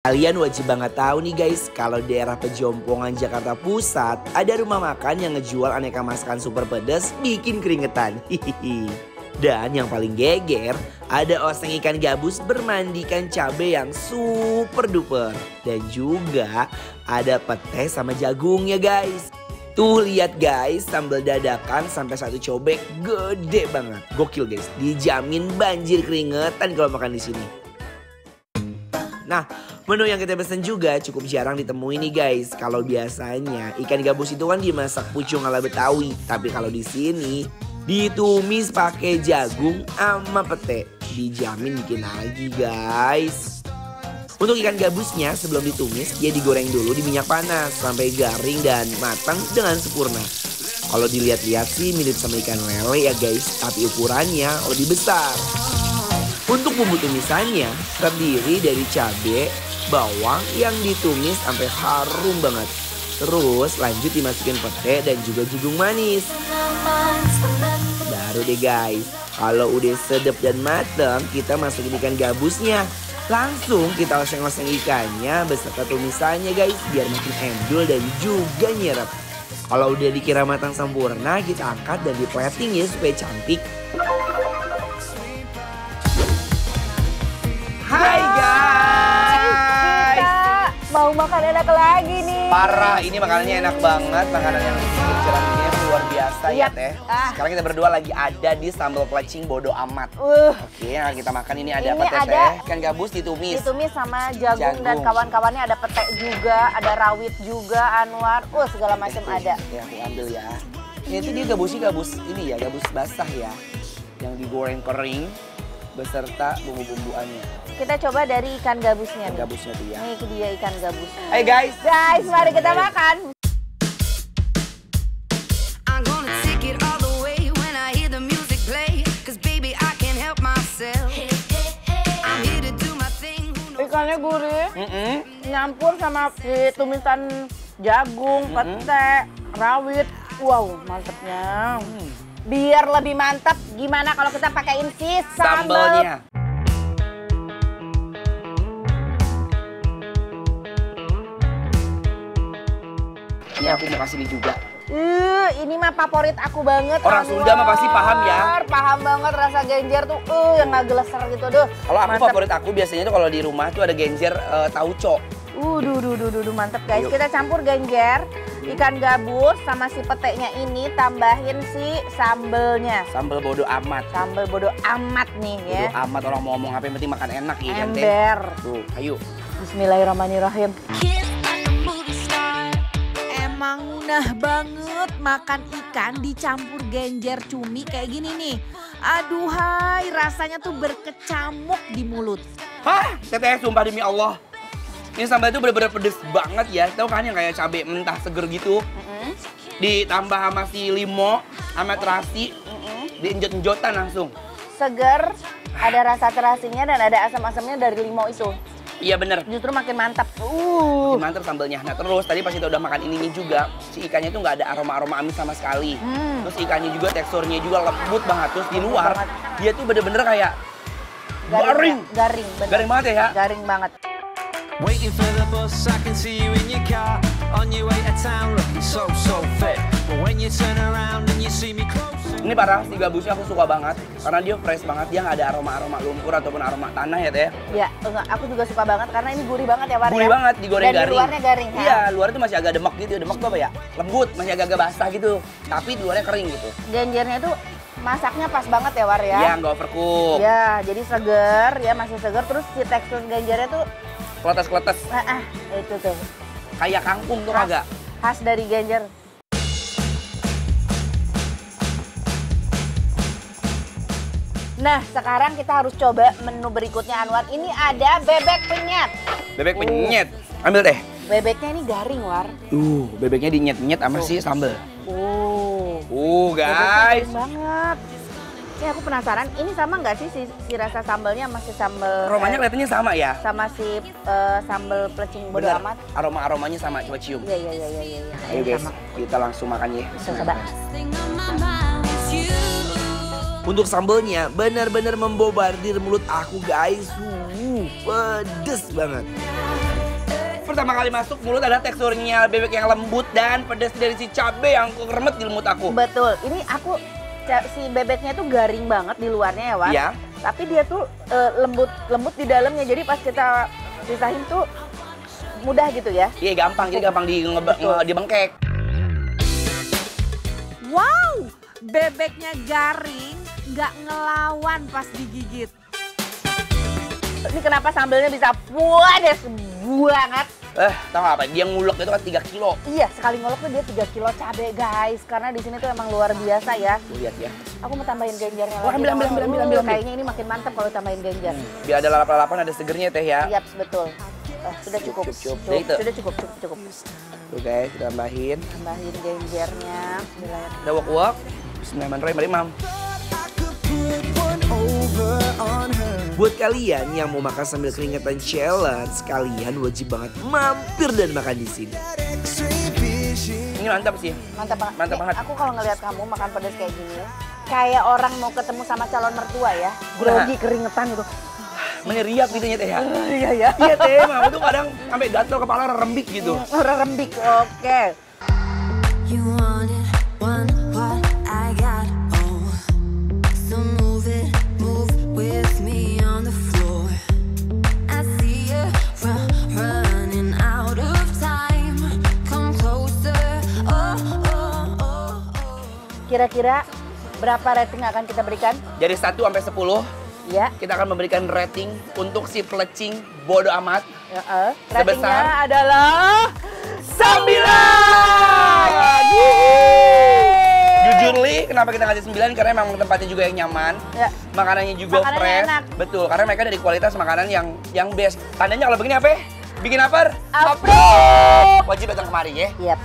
Kalian wajib banget tahu nih guys, kalau daerah Pejompongan Jakarta Pusat ada rumah makan yang ngejual aneka masakan super pedas bikin keringetan. Hihihi. Dan yang paling geger, ada oseng ikan gabus bermandikan cabai yang super duper. Dan juga ada pete sama jagungnya guys. Tuh lihat guys, sambal dadakan sampai satu cobek gede banget. Gokil guys, dijamin banjir keringetan kalau makan di sini. Nah, menu yang kita pesen juga cukup jarang ditemui nih guys. Kalau biasanya ikan gabus itu kan dimasak pucung ala Betawi, tapi kalau di sini ditumis pakai jagung sama pete. Dijamin bikin lagi guys. Untuk ikan gabusnya sebelum ditumis dia digoreng dulu di minyak panas sampai garing dan matang dengan sempurna. Kalau dilihat-lihat sih mirip sama ikan lele ya guys, tapi ukurannya lebih besar. Untuk bumbu tumisannya terdiri dari cabai, bawang yang ditumis sampai harum banget. Terus lanjut dimasukin pete dan juga jagung manis. Baru deh guys, kalau udah sedap dan mateng kita masukin ikan gabusnya. Langsung kita oseng-oseng ikannya beserta tumisannya guys biar makin endul dan juga nyerap. Kalau udah dikira matang sempurna kita angkat dan di-plating ya supaya cantik. Hai guys, kita mau makan enak lagi nih. Parah, ini makanannya enak banget. Makanan yang ceramiknya luar biasa ya teh. Sekarang kita berdua lagi ada di sambal pelecing bodo amat. Oke, yang kita makan ini ada apa teh? Ikan gabus ditumis. Ditumis sama jagung dan kawan-kawannya, ada pete juga, ada rawit juga, Anwar. Segala macam ada. Ya, aku ambil ya. Ini dia gabusnya gabus ini ya, gabus basah ya. Yang digoreng kering beserta bumbu-bumbuannya. Kita coba dari ikan gabusnya. Ikan gabusnya tuh ya. Ini dia ikan gabus. Hey guys. Guys, mari kita makan. Ikannya gurih, nyampur sama tumisan jagung, pete, rawit. Wow, mantepnya. Biar lebih mantap, gimana kalau kita pakaiin si sambalnya? Ini aku mau kasih ini juga. Ini mah favorit aku banget. Orang Sunda mah pasti paham ya. Paham banget rasa genjer tuh, yang nggak geleser gitu, Kalau aku favorit aku biasanya tuh kalau di rumah tuh ada genjer tauco. Duh, mantep guys. Kita campur genjer, ikan gabus sama si petenya ini, tambahin si sambelnya. Sambal bodo amat. Sambal bodo amat nih ya. Bodo amat orang mau ngomong apa yang penting makan enak ya kan teh. Ember. Tuh, ayo. Bismillahirrahmanirrahim. Emang nah banget makan ikan dicampur genjer cumi kayak gini nih. Aduhai, rasanya tuh berkecamuk di mulut. Hah, teteh sumpah demi Allah. Ini sambal itu bener-bener pedes banget ya. Tahu kan yang kayak cabai mentah seger gitu. Ditambah sama si limo, sama terasi, diinjot-injotan langsung. Seger, ada rasa terasinya dan ada asam-asamnya dari limo itu. Iya bener. Justru makin mantap. Makin mantap sambalnya. Nah terus tadi pas kita udah makan ininya juga, si ikannya tuh nggak ada aroma-aroma amis sama sekali. Terus ikannya juga teksturnya juga lembut banget. Terus di luar dia tuh bener-bener kayak garing. Garing banget ya. Garing banget. Waiting for the bus, I can see you in your car. On your way to town looking so fit. But when you turn around and you see me closer. Ini parah, si gabusnya aku suka banget. Karena dia fresh banget, dia nggak ada aroma-aroma lumpur ataupun aroma tanah ya teh. Ya, aku juga suka banget karena ini gurih banget ya War. Gurih banget, digoreng dan garing. di luarnya garing ya? Iya, luarnya tuh masih agak demek gitu. Demek tuh apa ya? Lembut, masih agak-agak basah gitu. Tapi di luarnya kering gitu. Genjernya tuh masaknya pas banget ya War ya? Iya, nggak overcook. Ya, jadi seger ya, masih seger. Terus si tekstur genjernya tuh kletes-kletes. Itu tuh. Kayak kangkung tuh agak. Khas dari genjer. Nah, sekarang kita harus coba menu berikutnya Anwar. Ini ada bebek penyet. Bebek penyet. Ambil teh. Bebeknya ini garing, War. Bebeknya dinyet-nyet sama si sambal. Garing Guys. banget. Ini aku penasaran, ini sama nggak sih si rasa sambalnya sama si sambal? Aromanya kelihatannya sama ya? Sama si sambal pelecing bodo amat. Aroma-aromanya sama, coba cium. Iya. Ayo guys, kita langsung makan ya. Coba. Untuk sambalnya benar-benar membobardir mulut aku guys. Pedes banget. pertama kali masuk mulut ada teksturnya bebek yang lembut dan pedas dari si cabai yang keremet di mulut aku. Betul. Ini si bebeknya tuh garing banget di luarnya ya, Wan. Iya. Tapi dia tuh lembut di dalamnya. Jadi pas kita pisahin tuh mudah gitu ya. Iya gampang, jadi gampang dibengkek. Wow, bebeknya garing, nggak ngelawan pas digigit. Ini kenapa sambelnya bisa puas banget. Tau gak apa? Dia ngulek itu kan 3 kilo. Iya, sekali ngolok tuh dia 3 kilo cabai guys. Karena di sini tuh emang luar biasa ya. Tuh lihat ya. Aku mau tambahin genjernya Oh, lagi. ambil. Kayaknya ini makin mantap kalau tambahin genjer. Biar ada lalap-lalapan, ada segernya teh ya. Iya, betul. Sudah cukup. Itu. Sudah cukup. Tuh guys, kita tambahin. Tambahin genjernya. Bismillahirrahmanirrahim. Kita wok-wok. Bismillahirrahmanirrahim, Mam. Buat kalian yang mau makan sambil keringetan challenge, kalian wajib banget mampir dan makan di sini. Ini mantap sih. Mantap banget. Mantap banget. Aku kalau ngelihat kamu makan pedas kayak gini, kayak orang mau ketemu sama calon mertua ya. Grogi keringetan gitu. Meneriak gitu ya teh ya. Iya ya. Iya teh, Mam tuh kadang sampai gatel kepala rembik gitu. Rembik. Oke. You want it, want what I got, oh. So move with me on the floor. I see you running out of time. Come closer, oh. Kira-kira berapa rating akan kita berikan? Dari 1 sampai 10, Ya. kita akan memberikan rating untuk si pelecing bodoh amat. Ratingnya Sebesar adalah 9. Jujur Li, kenapa kita ngasih 9? Karena memang tempatnya juga yang nyaman. Ya. Makanannya juga Makanannya fresh. enak. Betul, karena mereka dari kualitas makanan yang best. Tandanya kalau begini apa? Bikin lapar? Approve. Wajib datang kemari ya. Yap.